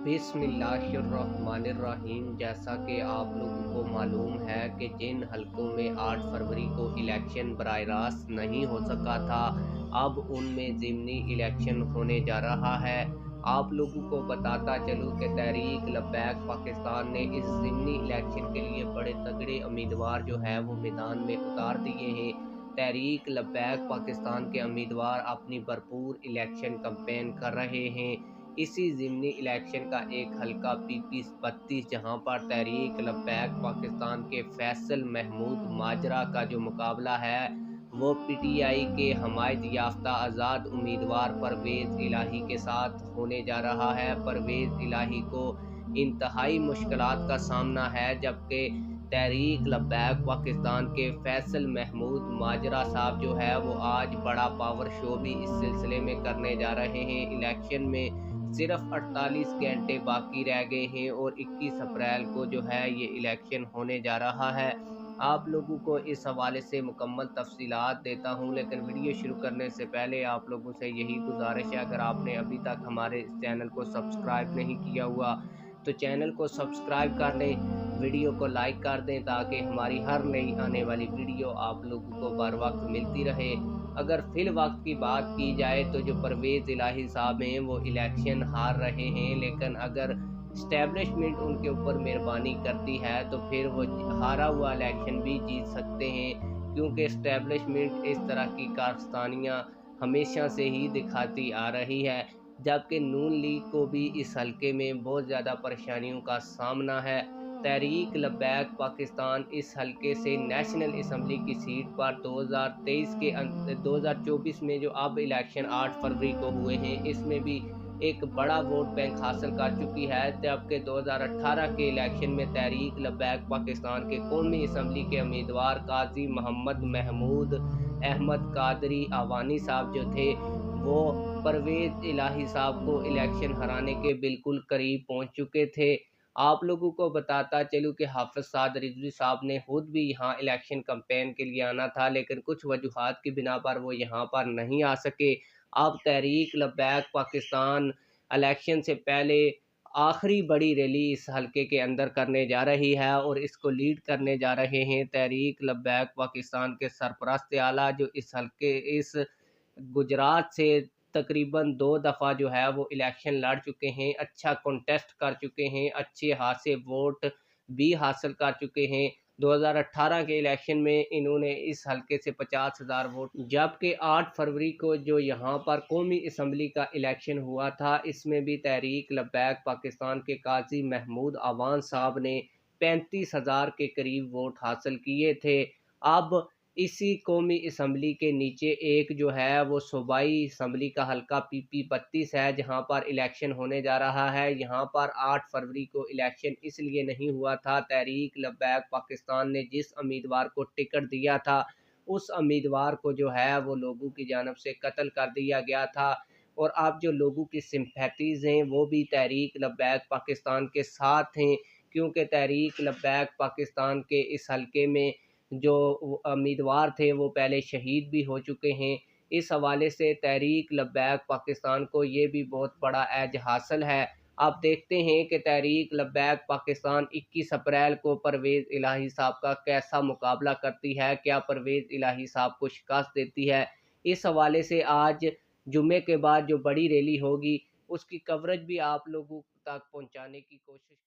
बिस्मिल्लाहिर्रहमानिर्रहीम। जैसा कि आप लोगों को मालूम है कि जिन हलकों में 8 फरवरी को इलेक्शन बराह रास्त नहीं हो सका था, अब उनमें ज़िमनी इलेक्शन होने जा रहा है। आप लोगों को बताता चलूँ कि तहरीक लब्बैक पाकिस्तान ने इस ज़िमनी इलेक्शन के लिए बड़े तगड़े उम्मीदवार जो है वो मैदान में उतार दिए हैं। तहरीक लब्बैक पाकिस्तान के उम्मीदवार अपनी भरपूर इलेक्शन कैंपेन कर रहे हैं। इसी ज़िमनी इलेक्शन का एक हलका पीपी 32, जहां पर तहरीक लब्बैक पाकिस्तान के फैसल महमूद माजरा का जो मुकाबला है वो पीटीआई के हमायत याफ्ता आज़ाद उम्मीदवार परवेज़ इलाही के साथ होने जा रहा है। परवेज़ इलाही को इंतहाई मुश्किलात का सामना है, जबकि तहरीक लब्बैक पाकिस्तान के फैसल महमूद माजरा साहब जो है वो आज बड़ा पावर शो भी इस सिलसिले में करने जा रहे हैं। इलेक्शन में सिर्फ 48 घंटे बाकी रह गए हैं और 21 अप्रैल को जो है ये इलेक्शन होने जा रहा है। आप लोगों को इस हवाले से मुकम्मल तफसीलात देता हूँ, लेकिन वीडियो शुरू करने से पहले आप लोगों से यही गुजारिश है, अगर आपने अभी तक हमारे इस चैनल को सब्सक्राइब नहीं किया हुआ तो चैनल को सब्सक्राइब कर लें, वीडियो को लाइक कर दें ताकि हमारी हर नई आने वाली वीडियो आप लोगों को बर वक्त मिलती रहे। अगर फिल वक्त की बात की जाए तो जो परवेज़ इलाही साहब हैं वो इलेक्शन हार रहे हैं, लेकिन अगर इस्टेब्लिशमेंट उनके ऊपर मेहरबानी करती है तो फिर वो हारा हुआ इलेक्शन भी जीत सकते हैं, क्योंकि इस्टेब्लिशमेंट इस तरह की कारस्तानियाँ हमेशा से ही दिखाती आ रही है। जबकि नून लीग को भी इस हलके में बहुत ज़्यादा परेशानियों का सामना है। तहरीक लब्बैक पाकिस्तान इस हलके से नेशनल असम्बली की सीट पर 2023 के 2024 में जो अब इलेक्शन 8 फरवरी को हुए हैं, इसमें भी एक बड़ा वोट बैंक हासिल कर चुकी है। जबकि 2018 के इलेक्शन में तहरीक लब्बैक पाकिस्तान के कौमी असम्बली के उम्मीदवार काजी मोहम्मद महमूद अहमद कादरी आवानी साहब जो थे वो परवेज़ इलाही साहब को इलेक्शन हराने के बिल्कुल करीब पहुंच चुके थे। आप लोगों को बताता चलूँ कि हाफ़िज़ साद रिज़वी साहब ने खुद भी यहाँ इलेक्शन कैंपेन के लिए आना था, लेकिन कुछ वजूहात की बिना पर वो यहाँ पर नहीं आ सके। अब तहरीक लब्बैक पाकिस्तान इलेक्शन से पहले आखिरी बड़ी रैली इस हलके के अंदर करने जा रही है और इसको लीड करने जा रहे हैं तहरीक लब्बैक पाकिस्तान के सरपरस्त आला, जो इस गुजरात से तकरीबन 2 दफ़ा जो है वो इलेक्शन लड़ चुके हैं, अच्छा कॉन्टेस्ट कर चुके हैं, अच्छे खासे वोट भी हासिल कर चुके हैं। 2018 के इलेक्शन में इन्होंने इस हलके से 50,000 वोट, जबकि 8 फरवरी को जो यहाँ पर कौमी असम्बली का इलेक्शन हुआ था, इसमें भी तहरीक लब्बैक पाकिस्तान के काजी महमूद अवान साहब ने 35,000 के करीब वोट हासिल किए थे। अब इसी कौमी असम्बली के नीचे एक जो है वो सूबाई असम्बली का हलका पीपी 32 है, जहां पर इलेक्शन होने जा रहा है। यहां पर 8 फरवरी को इलेक्शन इसलिए नहीं हुआ था, तहरीक लब्बैक पाकिस्तान ने जिस उम्मीदवार को टिकट दिया था उस उम्मीदवार को जो है वो लोगों की जानब से कत्ल कर दिया गया था। और अब जो लोगों की सिंपैथीज़ हैं वो भी तहरीक लब्बैक पाकिस्तान के साथ हैं, क्योंकि तहरीक लब्बैक पाकिस्तान के इस हलके में जो उम्मीदवार थे वो पहले शहीद भी हो चुके हैं। इस हवाले से तहरीक लब्बैक पाकिस्तान को ये भी बहुत बड़ा एज हासिल है। आप देखते हैं कि तहरीक लब्बैक पाकिस्तान 21 अप्रैल को परवेज़ इलाही साहब का कैसा मुकाबला करती है, क्या परवेज़ इलाही साहब को शिकस्त देती है। इस हवाले से आज जुम्मे के बाद जो बड़ी रैली होगी उसकी कवरेज भी आप लोगों तक पहुँचाने की कोशिश